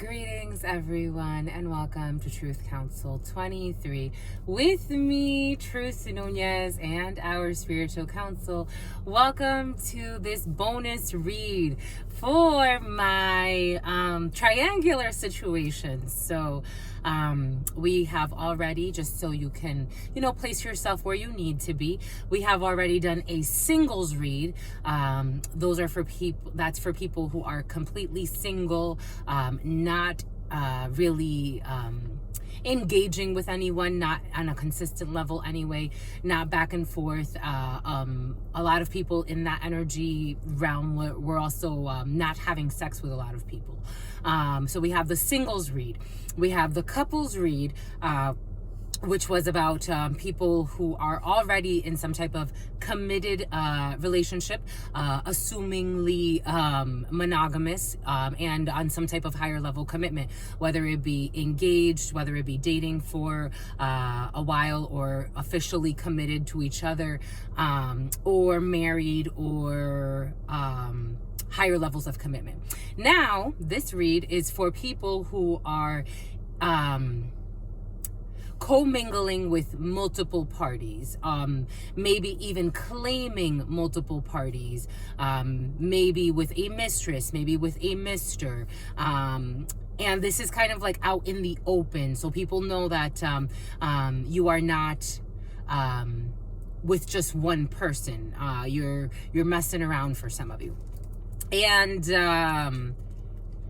Greetings, everyone, and welcome to Truth Council 23 with me, Truth Nunez, and our spiritual council. Welcome to this bonus read for my triangular situation. So we have already, just so you can, place yourself where you need to be, we have already done a singles read. Those are for people, that's for people who are completely single, not really engaging with anyone, not on a consistent level anyway, not back and forth. A lot of people in that energy realm were also not having sex with a lot of people. So we have the singles read. We have the couples read, which was about people who are already in some type of committed relationship, assumingly monogamous, and on some type of higher level commitment, whether it be engaged, whether it be dating for a while, or officially committed to each other, or married, or higher levels of commitment. Now, this read is for people who are commingling with multiple parties, maybe even claiming multiple parties, maybe with a mistress, maybe with a mister, and this is kind of like out in the open, so people know that you are not with just one person. You're messing around for some of you. And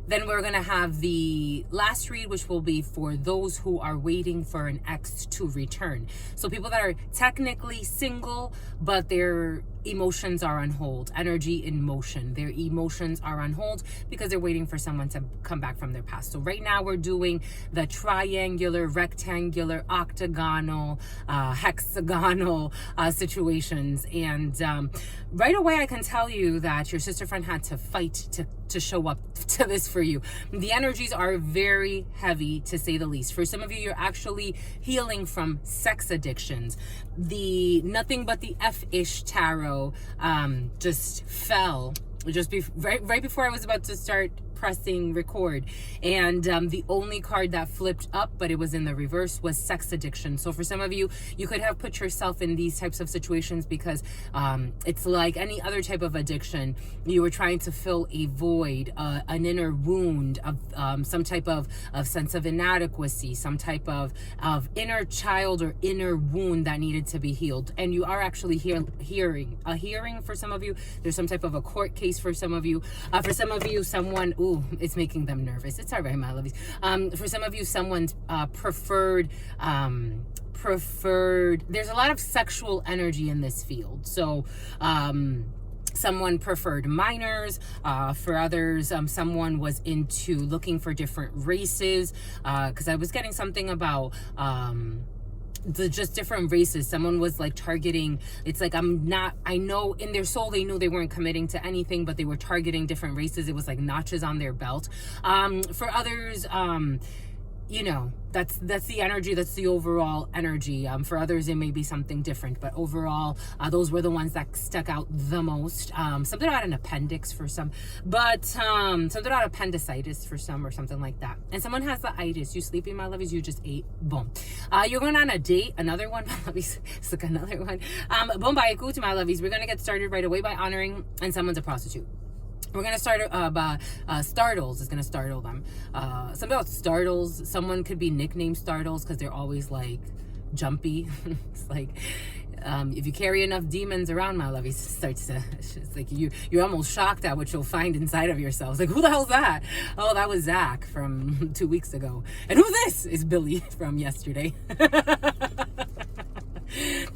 then we're going to have the last read, which will be for those who are waiting for an ex to return. So people that are technically single, but their emotions are on hold. Energy in motion. Their emotions are on hold because they're waiting for someone to come back from their past. So right now we're doing the triangular, rectangular, octagonal, hexagonal situations. And right away I can tell you that your sister friend had to fight to show up to this for you. The energies are very heavy, to say the least. For some of you, you're actually healing from sex addictions. The Nothing But the F-ish tarot just fell right before I was about to start pressing record, and the only card that flipped up, but it was in the reverse, was sex addiction. So for some of you, you could have put yourself in these types of situations because it's like any other type of addiction. You were trying to fill a void, an inner wound of some type of sense of inadequacy, some type of inner child or inner wound that needed to be healed. And you are actually hearing for some of you. There's some type of a court case for some of you. For some of you, someone, it's making them nervous. It's all right, my lovies. For some of you, someone's preferred, there's a lot of sexual energy in this field. So, someone preferred minors. For others, someone was into looking for different races. Because I was getting something about, just different races. Someone was like targeting, it's like, I know in their soul they knew they weren't committing to anything, but they were targeting different races. It was like notches on their belt. For others, that's the energy, that's the overall energy. For others, it may be something different, but overall, those were the ones that stuck out the most. Something about an appendix for some, but something about appendicitis for some, or something like that. And someone has the itis. You sleeping, my lovies? You just ate. Boom. You're going on a date. Another one, my lovies. It's like another one. Boom, bye, to my lovies. We're gonna get started right away by honoring, and someone's a prostitute. We're going to start by startles is going to startle them. Something about startles. Someone could be nicknamed startles because they're always like jumpy. It's like, if you carry enough demons around, my love, it's like you're almost shocked at what you'll find inside of yourself. It's like, who the hell's that? Oh, that was Zach from 2 weeks ago. And who this is? Billy from yesterday.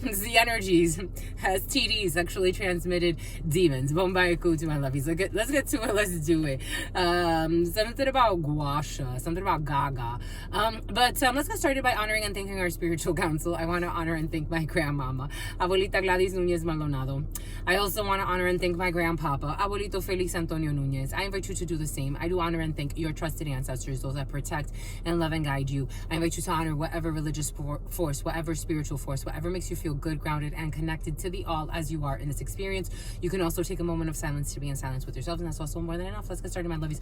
It's the energies, has TDs, sexually transmitted demons. Bombayaku to my lovies. Let's get to it. Let's do it. Something about guasha, something about gaga. But let's get started by honoring and thanking our spiritual council. I want to honor and thank my grandmama, Abuelita Gladys Nunez Maldonado. I also want to honor and thank my grandpapa, Abuelito Felix Antonio Nunez. I invite you to do the same. I do honor and thank your trusted ancestors, those that protect and love and guide you. I invite you to honor whatever religious force, whatever spiritual force, whatever makes you feel feel good, grounded, and connected to the all as you are in this experience. You can also take a moment of silence to be in silence with yourself, and that's also more than enough. Let's get started, my lovies.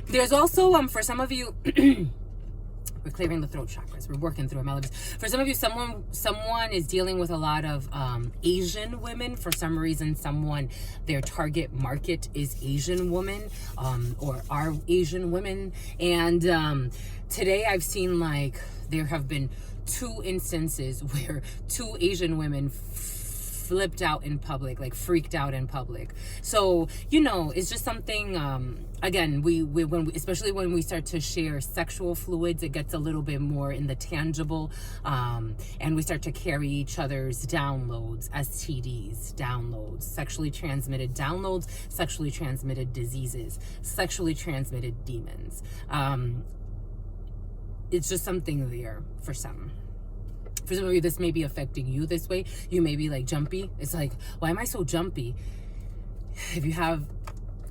There's also, for some of you, we're clearing the throat chakras. We're working through it, my lovies. For some of you, someone is dealing with a lot of Asian women. For some reason, their target market is Asian women, or are Asian women. And today I've seen, like, there have been 2 instances where 2 Asian women flipped out in public, like freaked out in public. So, you know, it's just something, again, especially when we start to share sexual fluids, it gets a little bit more in the tangible, and we start to carry each other's downloads, STDs, downloads, sexually transmitted downloads, sexually transmitted diseases, sexually transmitted demons. It's just something there for some. For some of you, this may be affecting you this way. You may be like jumpy. It's like, why am I so jumpy? If you have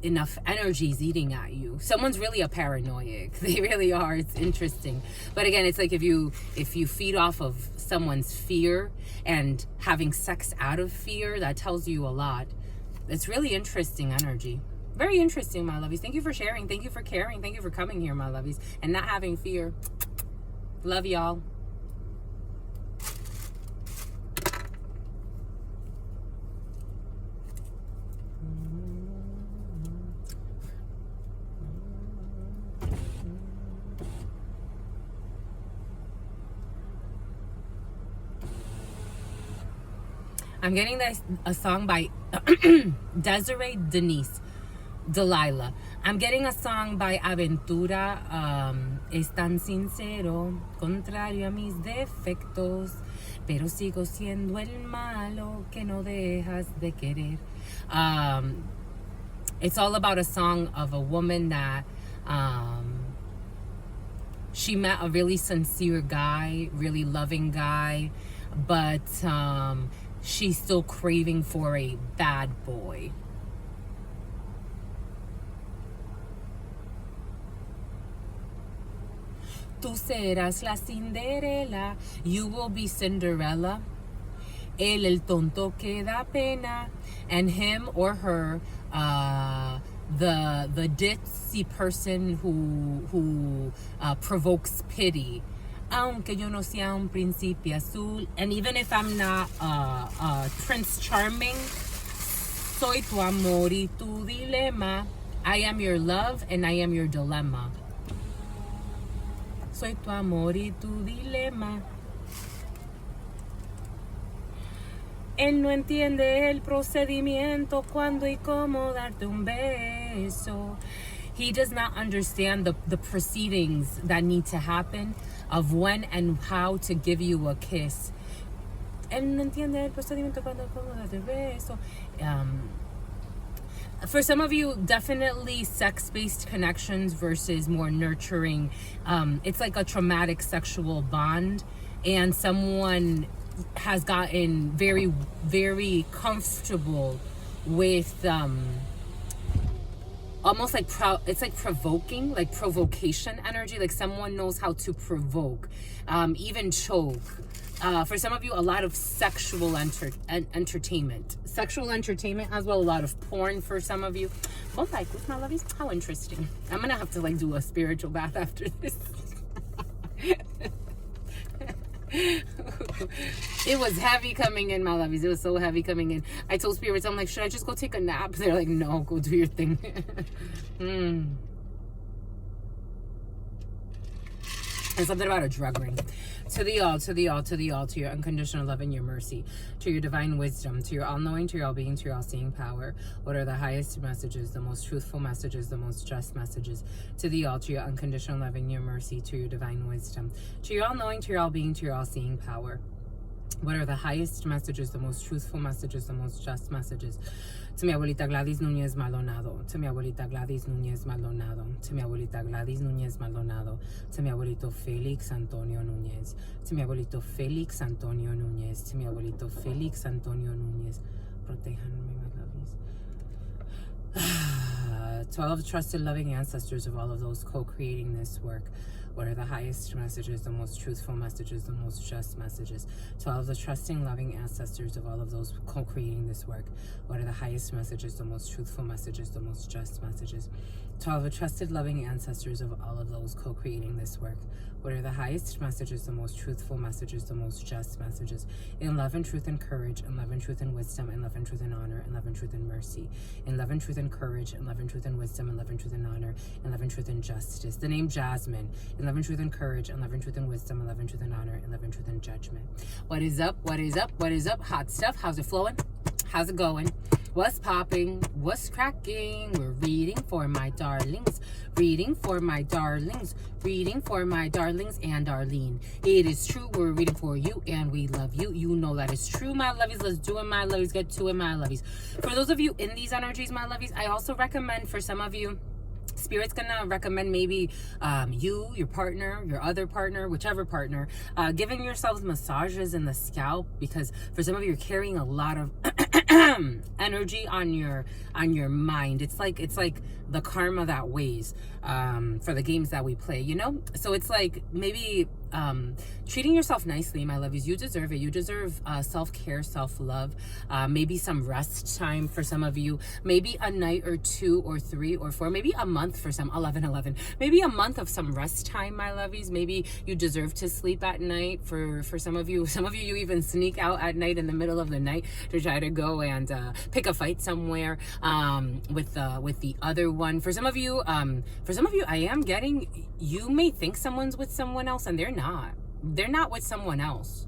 enough energies eating at you. Someone's really a paranoid. They really are. It's interesting. But again, it's like if you feed off of someone's fear and having sex out of fear, that tells you a lot. It's really interesting energy. Very interesting, my lovies. Thank you for sharing. Thank you for caring. Thank you for coming here, my lovies, and not having fear. Love y'all. I'm getting a song by Desiree Denise Delilah. I'm getting a song by Aventura. Es tan sincero, contrario a mis defectos, pero sigo siendo el malo que no dejas de querer. It's all about a song of a woman that she met a really sincere guy, really loving guy, but she's still craving for a bad boy. Tú serás la Cinderella, you will be Cinderella. Él el tonto que da pena, and him or her, the ditzy person who provokes pity. Aunque yo no sea un príncipe azul, and even if I'm not Prince Charming, soy tu amor y tu dilema. I am your love and I am your dilemma. Soy tu amor y tu dilema. Él no entiende el procedimiento, cuándo y cómo darte un beso. He does not understand the proceedings that need to happen of when and how to give you a kiss. Él no entiende el procedimiento, cuándo y cómo darte un beso. For some of you, definitely sex-based connections versus more nurturing. It's like a traumatic sexual bond, and someone has gotten very, very comfortable with almost like it's like provoking, like provocation energy. Like someone knows how to provoke, even choke. For some of you, a lot of sexual entertainment. Sexual entertainment as well, a lot of porn for some of you. Both like with my lovies. How interesting. I'm gonna have to like do a spiritual bath after this. It was heavy coming in, my lovies. It was so heavy coming in. I told spirits, I'm like, should I just go take a nap? They're like, no, go do your thing. And something about a drug ring. To the all, to the all, to the all, to your unconditional love and your mercy, to your divine wisdom, to your all-knowing, to your all-being, to your all-seeing power. What are the highest messages, the most truthful messages, the most just messages? To the all, to your unconditional love and your mercy, to your divine wisdom, to your all-knowing, to your all-being, to your all-seeing power. What are the highest messages, the most truthful messages, the most just messages? To mi abuelita Gladys Núñez Maldonado, to mi abuelita Gladys Núñez Maldonado, to mi abuelita Gladys Núñez Maldonado, to mi abuelito Félix Antonio Núñez, to mi abuelito Félix Antonio Núñez, to mi abuelito Félix Antonio Núñez. Protéjanme, my lovies. To all of the trusted, loving ancestors of all of those co-creating this work, What are the highest messages, the most truthful messages, the most just messages? To all of the trusting, loving ancestors of all of those co-creating this work, what are the highest messages, the most truthful messages, the most just messages? To all of the trusted, loving ancestors of all of those co-creating this work, what are the highest messages, the most truthful messages, the most just messages? In love and truth and courage, in love and truth and wisdom, in love and truth and honor, in love and truth and mercy, in love and truth and courage, in love and truth and wisdom, in love and truth and honor, in love and truth and justice. The name Jasmine, in love and truth and courage, in love and truth and wisdom, in love and truth and honor, in love and truth and judgment. What is up? What is up? What is up? Hot stuff. How's it flowing? How's it going? What's popping? What's cracking? We're reading for my darlings. Reading for my darlings. Reading for my darlings and Darlene. It is true. We're reading for you and we love you. You know that is true, my lovies. Let's do it, my lovies. Get to it, my lovies. For those of you in these energies, my lovies, I also recommend for some of you, Spirit's gonna recommend maybe you, your partner, your other partner, whichever partner, giving yourselves massages in the scalp, because for some of you, you're carrying a lot of energy on your mind. It's like the karma that weighs for the games that we play, you know? So it's like maybe treating yourself nicely, my lovies. You deserve it. You deserve self-care, self-love, maybe some rest time for some of you, maybe a night or 2 or 3 or 4, maybe a month for some, 11, maybe a month of some rest time, my lovies. Maybe you deserve to sleep at night for some of you. Some of you even sneak out at night in the middle of the night to try to go and pick a fight somewhere with the other one. For some of you, I am getting, you may think someone's with someone else and they're not. They're not with someone else.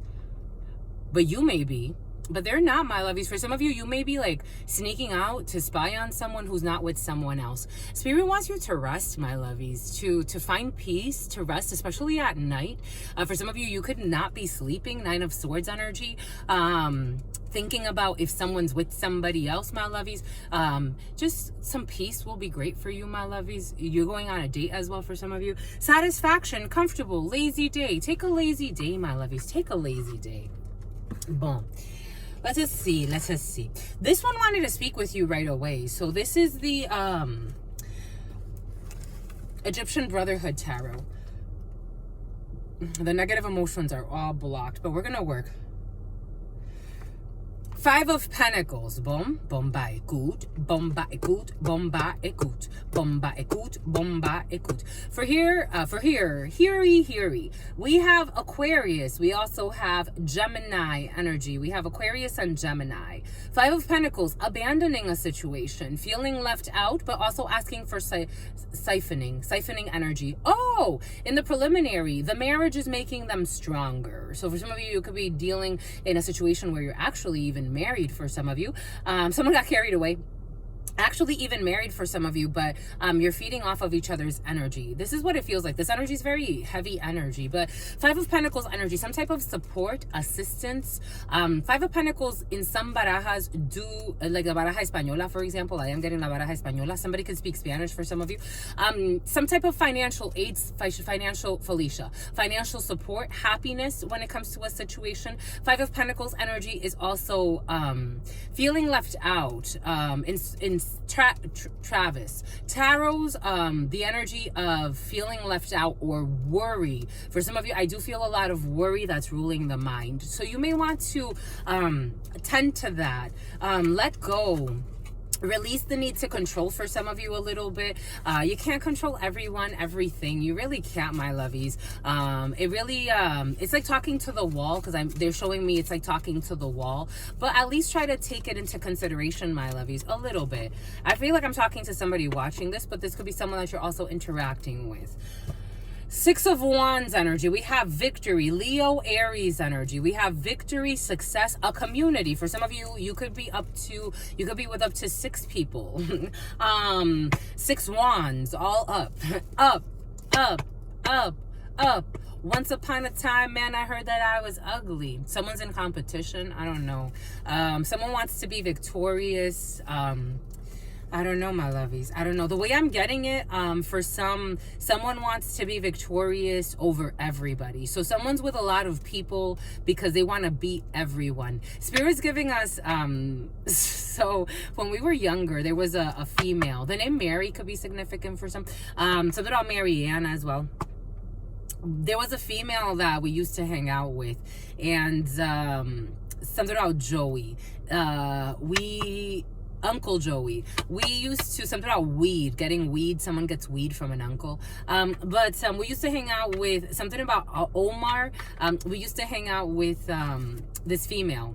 But you may be. But they're not, my lovies. For some of you, you may be like sneaking out to spy on someone who's not with someone else. Spirit wants you to rest, my lovies, to find peace, to rest, especially at night. For some of you, you could not be sleeping, 9 of Swords energy, thinking about if someone's with somebody else, my lovies. Just some peace will be great for you, my lovies. You're going on a date as well for some of you. Satisfaction, comfortable, lazy day. Take a lazy day, my lovies. Take a lazy day. Boom. Let us see. This one wanted to speak with you right away. So this is the Egyptian Brotherhood Tarot. The negative emotions are all blocked, but we're going to work. 5 of Pentacles. Boom. Bomba ekut. Bomba ekut. Bomba ekut. Bomba ekut. Bomba ekut. For here, heary. We have Aquarius. We also have Gemini energy. We have Aquarius and Gemini. 5 of Pentacles. Abandoning a situation. Feeling left out, but also asking for siphoning energy. Oh, in the preliminary, the marriage is making them stronger. So for some of you, you could be dealing in a situation where you're actually even married. For some of you, someone got carried away, actually even married for some of you, but you're feeding off of each other's energy. This is what it feels like. This energy is very heavy energy, but 5 of Pentacles energy, some type of support, assistance. 5 of Pentacles in some barajas do, like la baraja española, for example. I am getting la baraja española. Somebody could speak Spanish for some of you. Some type of financial aid, financial support, happiness when it comes to a situation. 5 of Pentacles energy is also feeling left out in Travis Tarot's the energy of feeling left out or worry. For some of you, I do feel a lot of worry that's ruling the mind, so you may want to tend to that. Let go, release the need to control for some of you a little bit. You can't control everyone, everything. You really can't, my lovies. It really, it's like talking to the wall, because they're showing me it's like talking to the wall. But at least try to take it into consideration, my lovies, a little bit. I feel like I'm talking to somebody watching this, but this could be someone that you're also interacting with. 6 of Wands energy. We have victory. Leo, Aries energy. We have victory, success, a community. For some of you, you could be with up to 6 people. 6 wands, all up. Once upon a time, man, I heard that I was ugly. Someone's in competition. I don't know. Someone wants to be victorious. I don't know, my lovies. I don't know. The way I'm getting it, for someone wants to be victorious over everybody. So someone's with a lot of people because they want to beat everyone. Spirit's giving us, so when we were younger, there was a female. The name Mary could be significant for some. Something about Marianne as well. there was a female that we used to hang out with, and something about Joey. Uncle Joey. We used to, something about weed, getting weed. Someone gets weed from an uncle. But we used to hang out with, something about Omar. We used to hang out with this female.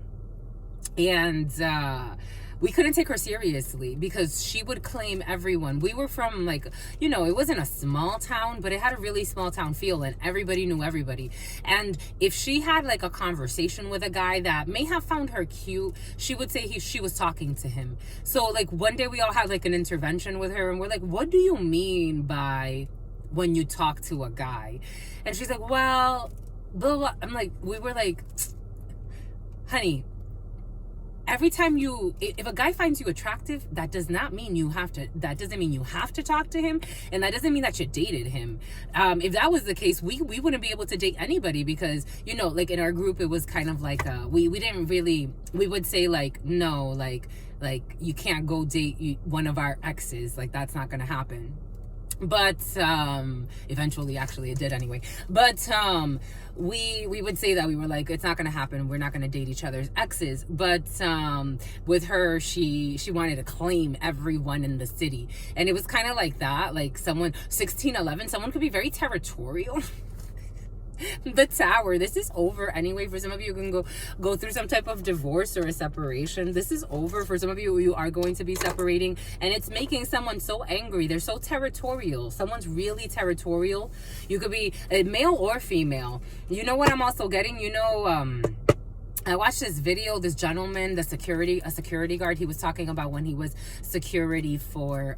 And we couldn't take her seriously because she would claim everyone. We were from, like, you know, it wasn't a small town, but it had a really small town feel, and everybody knew everybody. And if she had like a conversation with a guy that may have found her cute, she would say she was talking to him. So like one day we all had like an intervention with her, and we're like, what do you mean by when you talk to a guy? And she's like, well, blah, blah. I'm like, we were like, honey, every time if a guy finds you attractive, that doesn't mean you have to talk to him, and that doesn't mean that you dated him. If that was the case, we wouldn't be able to date anybody, because, you know, like in our group, it was kind of like, we would say like, no, like you can't go date one of our exes, like that's not gonna happen. But eventually, actually it did anyway, but we would say that we were like, it's not gonna happen, we're not gonna date each other's exes. But with her, she wanted to claim everyone in the city, and it was kind of like that, like someone 1611, someone could be very territorial. The Tower, this is over anyway. For some of you, you can go through some type of divorce or a separation. This is over. For some of you, you are going to be separating, and it's making someone so angry. They're so territorial. Someone's really territorial. You could be a male or female. You know what I'm also getting? You know, I watched this video, this gentleman, a security guard, he was talking about when he was security for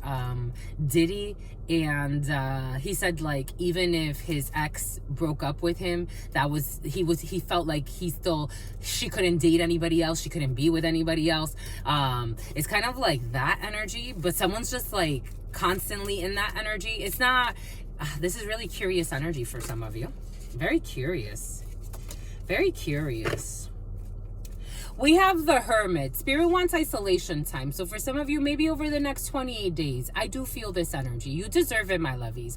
Diddy, and he said, like, even if his ex broke up with him, he felt like she couldn't date anybody else, she couldn't be with anybody else. It's kind of like that energy, but someone's just like constantly in that energy. It's not, this is really curious energy for some of you. Very curious. Very curious. We have the Hermit. Spirit wants isolation time. So for some of you, maybe over the next 28 days, I do feel this energy. You deserve it, my lovies.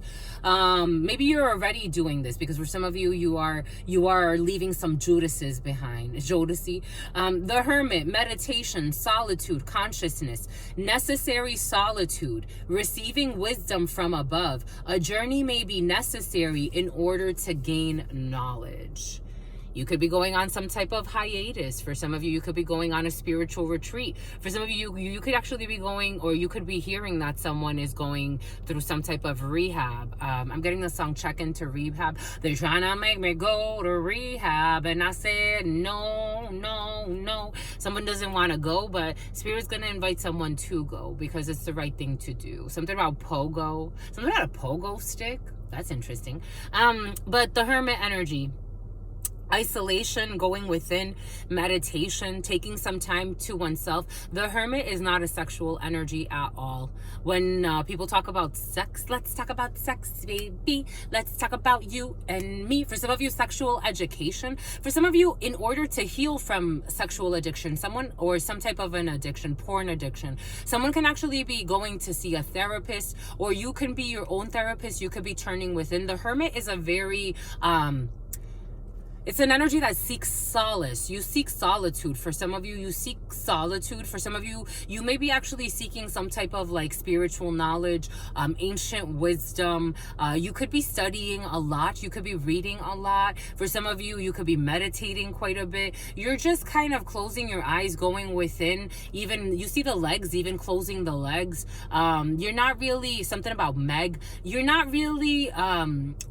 Maybe you're already doing this, because for some of you, you are leaving some Judases behind. Jodeci. The Hermit, meditation, solitude, consciousness, necessary solitude, receiving wisdom from above. A journey may be necessary in order to gain knowledge. You could be going on some type of hiatus. For some of you, you could be going on a spiritual retreat. For some of you, you could actually be going, or you could be hearing that someone is going through some type of rehab. I'm getting the song Check Into Rehab. They're trying to make me go to rehab, and I said no, no, no. Someone doesn't want to go, but Spirit's going to invite someone to go because it's the right thing to do. Something about pogo. Something about a pogo stick. That's interesting. But the Hermit energy, isolation, going within, meditation, taking some time to oneself. The Hermit is not a sexual energy at all. When people talk about sex, let's talk about sex, baby. Let's talk about you and me. For some of you, sexual education. For some of you, in order to heal from sexual addiction, or some type of an addiction, porn addiction, someone can actually be going to see a therapist, or you can be your own therapist. You could be turning within. The Hermit is a very it's an energy that seeks solace. You seek solitude. For some of you, you seek solitude. For some of you, you may be actually seeking some type of like spiritual knowledge, ancient wisdom. You could be studying a lot. You could be reading a lot. For some of you, you could be meditating quite a bit. You're just kind of closing your eyes, going within. Even, you see the legs, even closing the legs. You're not really, something about Meg, you're not really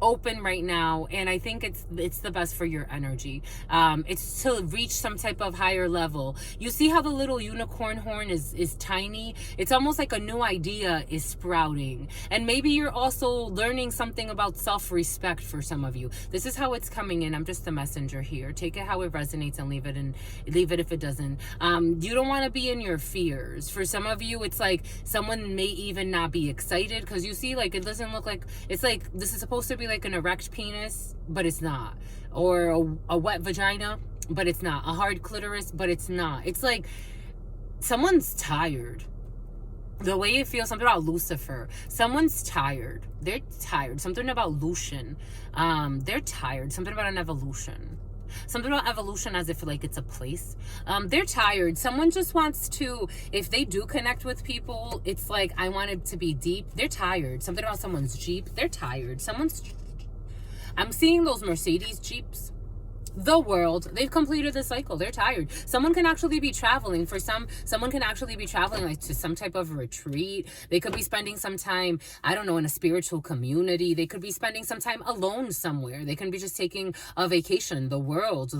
open right now. And I think it's the best for your energy. It's to reach some type of higher level. You see how the little unicorn horn is tiny? It's almost like a new idea is sprouting. And maybe you're also learning something about self-respect for some of you. This is how it's coming in. I'm just the messenger here. Take it how it resonates and leave it if it doesn't. You don't want to be in your fears. For some of you, it's like someone may even not be excited, because you see, like, it doesn't look like, it's like this is supposed to be like an erect penis, but it's not. Or a wet vagina, but it's not. A hard clitoris, but it's not. It's like someone's tired. The way you feel, something about Lucifer. Someone's tired. They're tired. Something about Lucian. They're tired. Something about an evolution. Something about evolution as if like it's a place. They're tired. Someone just wants to, if they do connect with people, it's like, I want it to be deep. They're tired. Something about someone's Jeep. They're tired. I'm seeing those Mercedes Jeeps. The world, they've completed the cycle. They're tired. Someone can actually be traveling. For someone can actually be traveling like to some type of retreat. They could be spending some time, I don't know, in a spiritual community. They could be spending some time alone somewhere. They can be just taking a vacation. The world,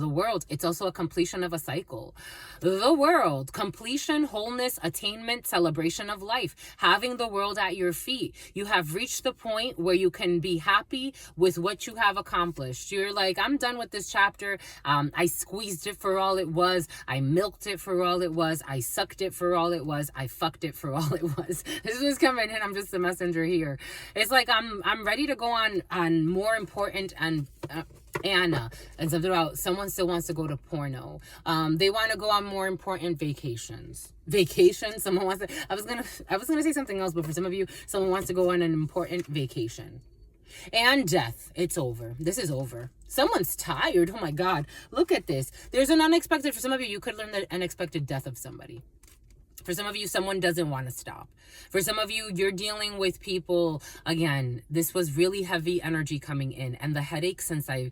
it's also a completion of a cycle. The world, completion, wholeness, attainment, celebration of life, having the world at your feet. You have reached the point where you can be happy with what you have accomplished. You're like, I'm done with this chapter. I squeezed it for all it was. I milked it for all it was. I sucked it for all it was. I fucked it for all it was. This was coming in. I'm just the messenger here. It's like I'm ready to go on more important and Anna, and something about someone still wants to go to porno. They want to go on more important vacations. Someone wants to. I was gonna say something else, but for some of you, someone wants to go on an important vacation. And death. It's over. This is over. Someone's tired. Oh my God. Look at this. There's an unexpected, for some of you could learn the unexpected death of somebody. For some of you, someone doesn't want to stop. For some of you, you're dealing with people. Again, this was really heavy energy coming in. And the headache, since I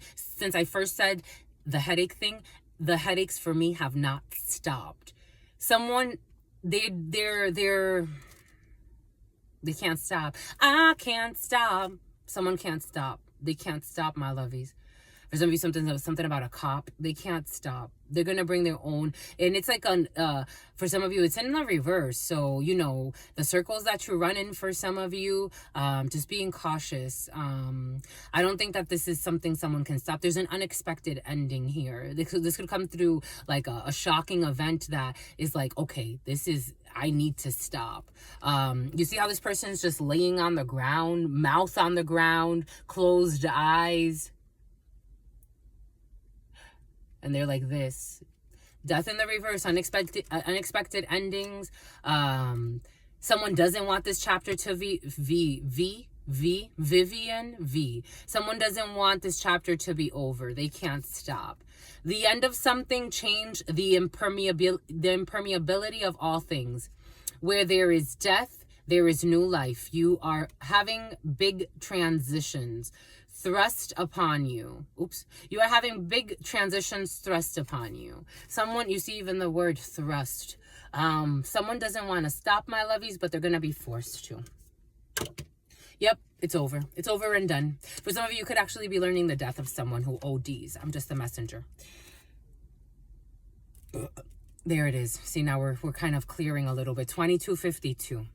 first said the headache thing, the headaches for me have not stopped. Someone, they can't stop. I can't stop. Someone can't stop. They can't stop, my lovies. For some of you, something about a cop. They can't stop. They're going to bring their own. And it's like, for some of you, it's in the reverse. So, you know, the circles that you run in for some of you, just being cautious. I don't think that this is something someone can stop. There's an unexpected ending here. This could come through like a shocking event that is like, okay, I need to stop. You see how this person's just laying on the ground, mouth on the ground, closed eyes. And they're like this. Death in the reverse, unexpected endings. Someone doesn't want this chapter to Someone doesn't want this chapter to be over. They can't stop. The end of something, change, the impermeability of all things. Where there is death, there is new life. You are having big transitions thrust upon you. You are having big transitions thrust upon you. Someone, you see even the word thrust. Someone doesn't want to stop, my lovies, but they're going to be forced to. Yep, it's over. It's over and done. For some of you, could actually be learning the death of someone who ODs. I'm just the messenger. There it is. See, now we're kind of clearing a little bit. 2252.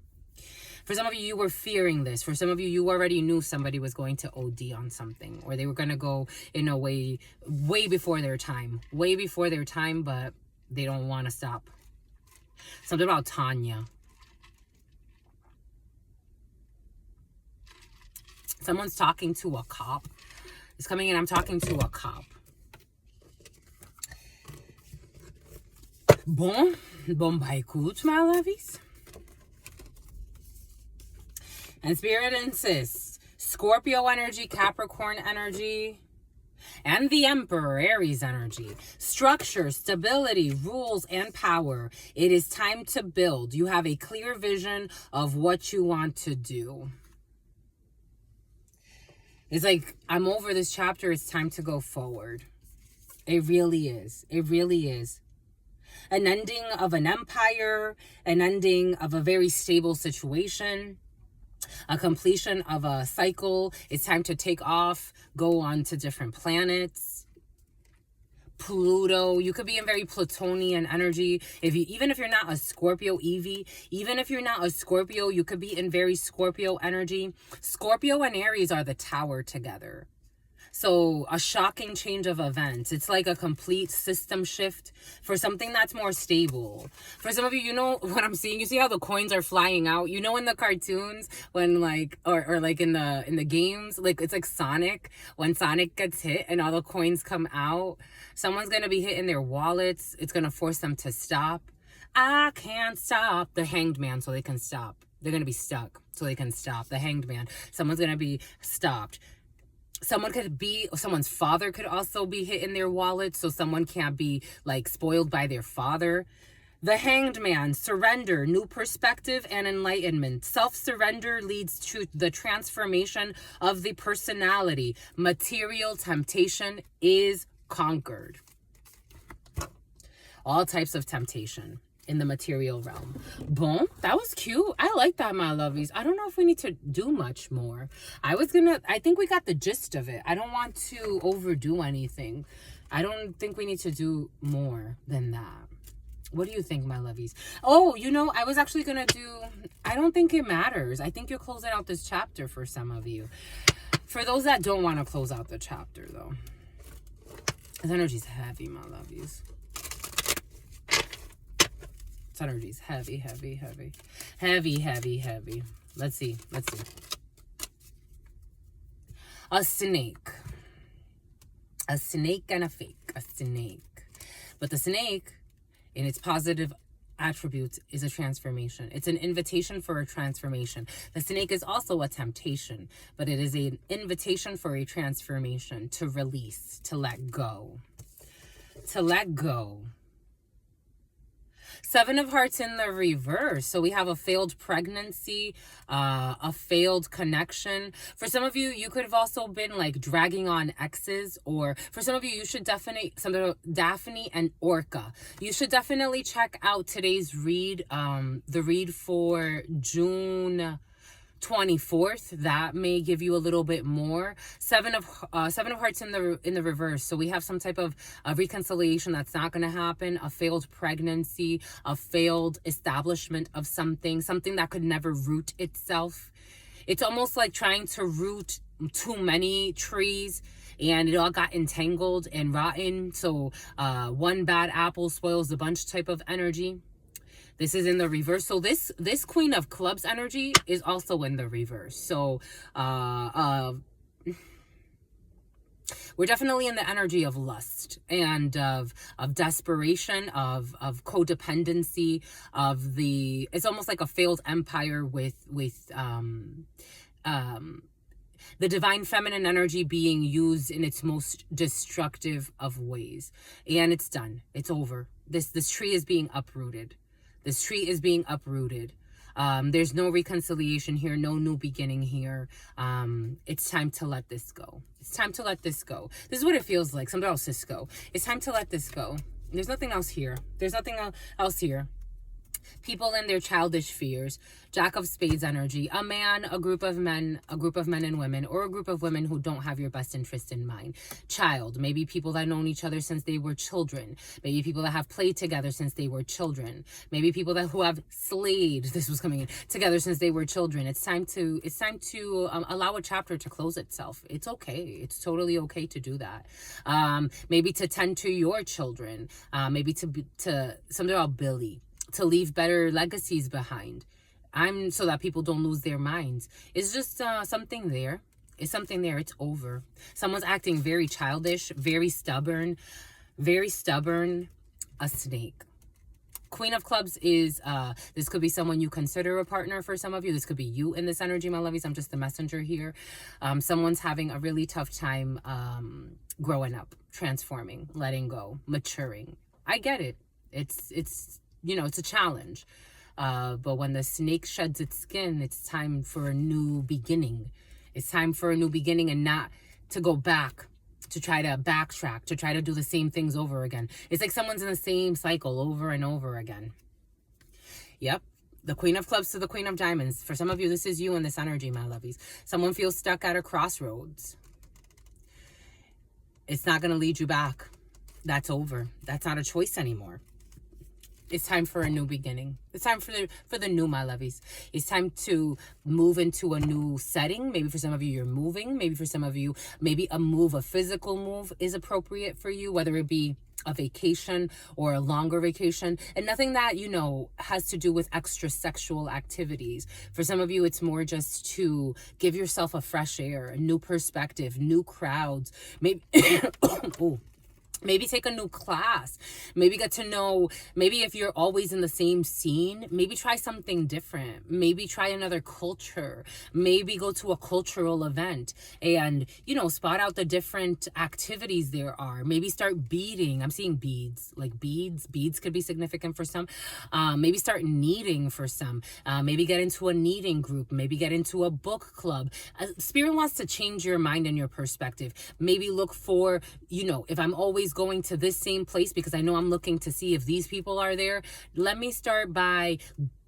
For some of you, you were fearing this. For some of you, you already knew somebody was going to OD on something, or they were going to go in a way before their time. Way before their time, but they don't want to stop. Something about Tanya. Someone's talking to a cop. It's coming in. I'm talking to a cop. Bon bah écoute, my lovies. And Spirit insists, Scorpio energy, Capricorn energy, and the Emperor, Aries energy. Structure, stability, rules, and power. It is time to build. You have a clear vision of what you want to do. It's like, I'm over this chapter. It's time to go forward. It really is. It really is. An ending of an empire, an ending of a very stable situation. A completion of a cycle. It's time to take off, go on to different planets. Pluto, you could be in very Plutonian energy. Even if you're not a Scorpio, Evie, even if you're not a Scorpio, you could be in very Scorpio energy. Scorpio and Aries are the tower together. So a shocking change of events. It's like a complete system shift for something that's more stable. For some of you, you know what I'm seeing. You see how the coins are flying out. You know in the cartoons when like or like in the games, like it's like Sonic, when Sonic gets hit and all the coins come out. Someone's gonna be hitting their wallets. It's gonna force them to stop. I can't stop. The Hanged Man, so they can stop. They're going to be stuck, so they can stop. The Hanged Man. Someone's going to be stopped. Someone's father could also be hitting their wallet, so someone can't be like spoiled by their father. The Hanged Man, surrender, new perspective, and enlightenment. Self-surrender leads to the transformation of the personality. Material temptation is conquered. All types of temptation in the material realm. Boom. That was cute. I like that, my lovies. I don't know if we need to do much more. I think we got the gist of it. I don't want to overdo anything. I don't think we need to do more than that. What do you think, my lovies? Oh, I was actually going to do, I don't think it matters. I think you're closing out this chapter for some of you. For those that don't want to close out the chapter, though. This energy's heavy, my lovies. This energy's heavy, heavy, heavy. Heavy, heavy, heavy. Let's see. A snake. A snake and a fake. A snake. But the snake, in its positive attributes, is a transformation. It's an invitation for a transformation. The snake is also a temptation, but it is an invitation for a transformation, to release, to let go. To let go. Seven of Hearts in the reverse. So we have a failed pregnancy, a failed connection. For some of you, you could have also been like dragging on exes, or for some of you, you should definitely, Daphne and Orca. You should definitely check out today's read, the read for June 24th. That may give you a little bit more. Seven of Hearts in the reverse. So we have some type of reconciliation that's not going to happen, a failed pregnancy, a failed establishment of something that could never root itself. It's almost like trying to root too many trees, and it all got entangled and rotten. So one bad apple spoils the bunch type of energy. This is in the reverse. So this Queen of Clubs energy is also in the reverse. So we're definitely in the energy of lust and of desperation, of codependency, it's almost like a failed empire with the divine feminine energy being used in its most destructive of ways. And it's done. It's over. This tree is being uprooted. This tree is being uprooted. There's no reconciliation here, no new beginning here. It's time to let this go. It's time to let this go. This is what it feels like. Somebody else, Cisco. It's time to let this go. There's nothing else here. There's nothing else here. People and their childish fears. Jack of Spades energy. A man, a group of men and women, or a group of women who don't have your best interest in mind. Child. Maybe people that known each other since they were children. Maybe people that have played together since they were children. Maybe people who have slayed, this was coming in, together since they were children. It's time to allow a chapter to close itself. It's okay. It's totally okay to do that. Maybe to tend to your children. Maybe to something about Billy. To leave better legacies behind. So that people don't lose their minds. It's just something there. It's something there. It's over. Someone's acting very childish, very stubborn. A snake. Queen of Clubs is, this could be someone you consider a partner for some of you. This could be you in this energy, my lovies. I'm just the messenger here. Someone's having a really tough time growing up, transforming, letting go, maturing. I get it. It's it's a challenge. But when the snake sheds its skin, it's time for a new beginning. It's time for a new beginning, and not to go back, to try to backtrack, to try to do the same things over again. It's like someone's in the same cycle over and over again. Yep. The Queen of Clubs to the Queen of Diamonds. For some of you, this is you in this energy, my lovies. Someone feels stuck at a crossroads. It's not going to lead you back. That's over. That's not a choice anymore. It's time for a new beginning. It's time for the new, my lovies. It's time to move into a new setting. Maybe for some of you, you're moving. Maybe for some of you, maybe a physical move is appropriate for you, whether it be a vacation or a longer vacation, and nothing that, has to do with extra sexual activities. For some of you, it's more just to give yourself a fresh air, a new perspective, new crowds. Maybe, ooh. Maybe take a new class. Maybe get to know, maybe if you're always in the same scene, maybe try something different. Maybe try another culture. Maybe go to a cultural event and, spot out the different activities there are. Maybe start beading. I'm seeing beads, like beads. Beads could be significant for some. Maybe start kneading for some. Maybe get into a kneading group. Maybe get into a book club. Spirit wants to change your mind and your perspective. Maybe look for, if I'm always going to this same place because I know I'm looking to see if these people are there, let me start by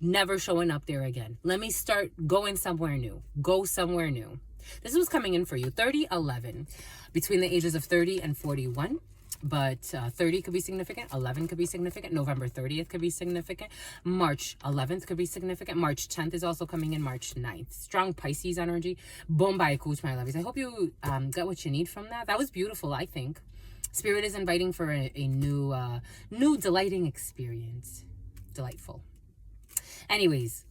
never showing up there again. Let me start going somewhere new. Go somewhere new. This was coming in for you. 30-11, between the ages of 30 and 41. But 30 could be significant, 11 could be significant, November 30th could be significant, March 11th could be significant, March 10th is also coming in, March 9th. Strong Pisces energy. Bombay coach, my lovies. I hope you got what you need from that. That was beautiful, I think. Spirit is inviting for a new delighting experience. Delightful. Anyways,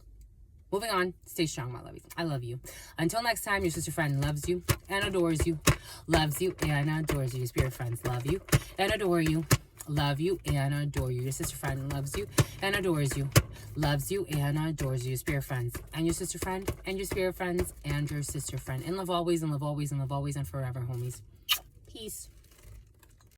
moving on. Stay strong, my lovies. I love you. Until next time, your sister friend loves you and adores you. Loves you and adores you. Your spirit friends love you and adore you. Love you and adore you. Your sister friend loves you and adores you. Loves you and adores you. Your spirit friends and your sister friend and your spirit friends and your sister friend. In love always, and love always, and love always, and forever, homies. Peace.